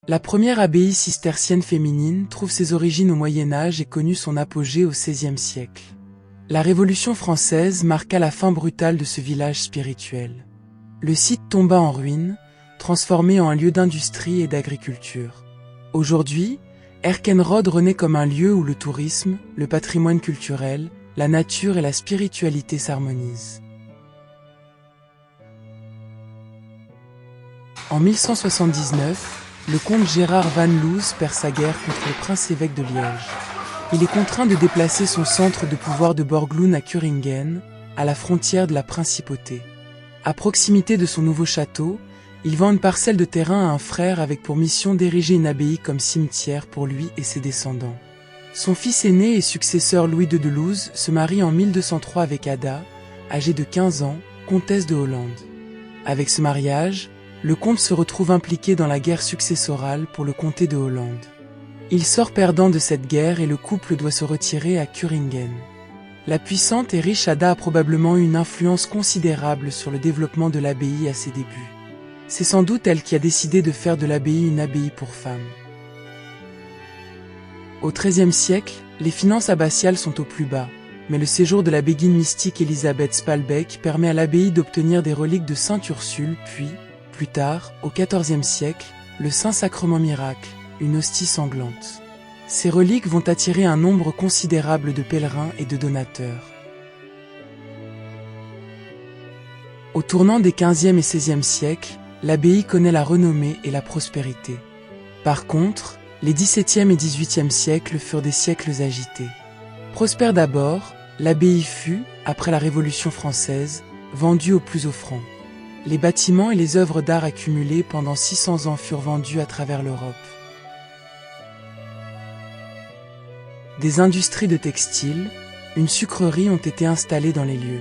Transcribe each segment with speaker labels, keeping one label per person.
Speaker 1: La première abbaye cistercienne féminine trouve ses origines au Moyen Âge et connut son apogée au XVIe siècle. La Révolution française marqua la fin brutale de ce village spirituel. Le site tomba en ruine, transformé en un lieu d'industrie et d'agriculture. Aujourd'hui, Herkenrode renaît comme un lieu où le tourisme, le patrimoine culturel, la nature et la spiritualité s'harmonisent. En 1179, le comte Gérard van Loos perd sa guerre contre le prince-évêque de Liège. Il est contraint de déplacer son centre de pouvoir de Borglum à Kuringen, à la frontière de la principauté. À proximité de son nouveau château, il vend une parcelle de terrain à un frère avec pour mission d'ériger une abbaye comme cimetière pour lui et ses descendants. Son fils aîné et successeur Louis II de Looz se marie en 1203 avec Ada, âgée de 15 ans, comtesse de Hollande. Avec ce mariage, le comte se retrouve impliqué dans la guerre successorale pour le comté de Hollande. Il sort perdant de cette guerre et le couple doit se retirer à Kuringen. La puissante et riche Ada a probablement eu une influence considérable sur le développement de l'abbaye à ses débuts. C'est sans doute elle qui a décidé de faire de l'abbaye une abbaye pour femmes. Au XIIIe siècle, les finances abbatiales sont au plus bas, mais le séjour de la béguine mystique Elisabeth Spalbeck permet à l'abbaye d'obtenir des reliques de Sainte Ursule, puis, plus tard, au XIVe siècle, le Saint-Sacrement miracle, une hostie sanglante. Ces reliques vont attirer un nombre considérable de pèlerins et de donateurs. Au tournant des XVe et XVIe siècles, l'abbaye connaît la renommée et la prospérité. Par contre, les XVIIe et XVIIIe siècles furent des siècles agités. Prospère d'abord, l'abbaye fut, après la Révolution française, vendue aux plus offrants. Les bâtiments et les œuvres d'art accumulées pendant 600 ans furent vendus à travers l'Europe. Des industries de textiles, une sucrerie ont été installées dans les lieux.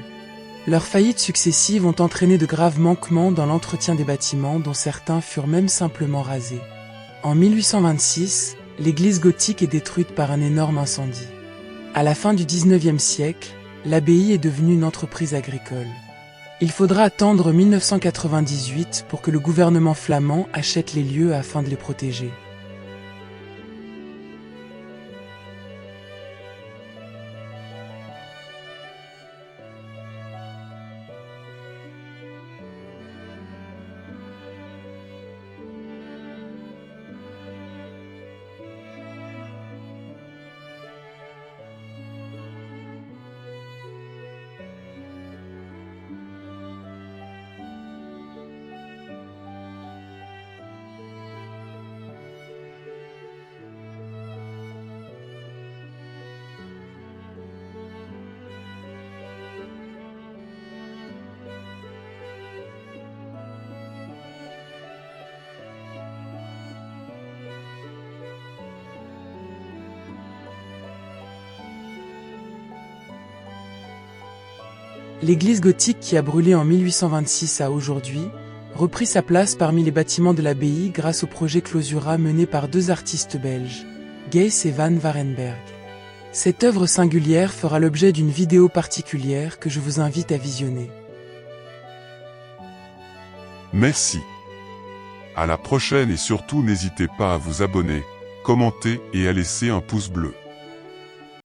Speaker 1: Leurs faillites successives ont entraîné de graves manquements dans l'entretien des bâtiments dont certains furent même simplement rasés. En 1826, l'église gothique est détruite par un énorme incendie. À la fin du XIXe siècle, l'abbaye est devenue une entreprise agricole. Il faudra attendre 1998 pour que le gouvernement flamand achète les lieux afin de les protéger. L'église gothique qui a brûlé en 1826 a aujourd'hui repris sa place parmi les bâtiments de l'abbaye grâce au projet Clausura mené par deux artistes belges, Geyss et Van Warenberg. Cette œuvre singulière fera l'objet d'une vidéo particulière que je vous invite à visionner.
Speaker 2: Merci. À la prochaine et surtout n'hésitez pas à vous abonner, commenter et à laisser un pouce bleu.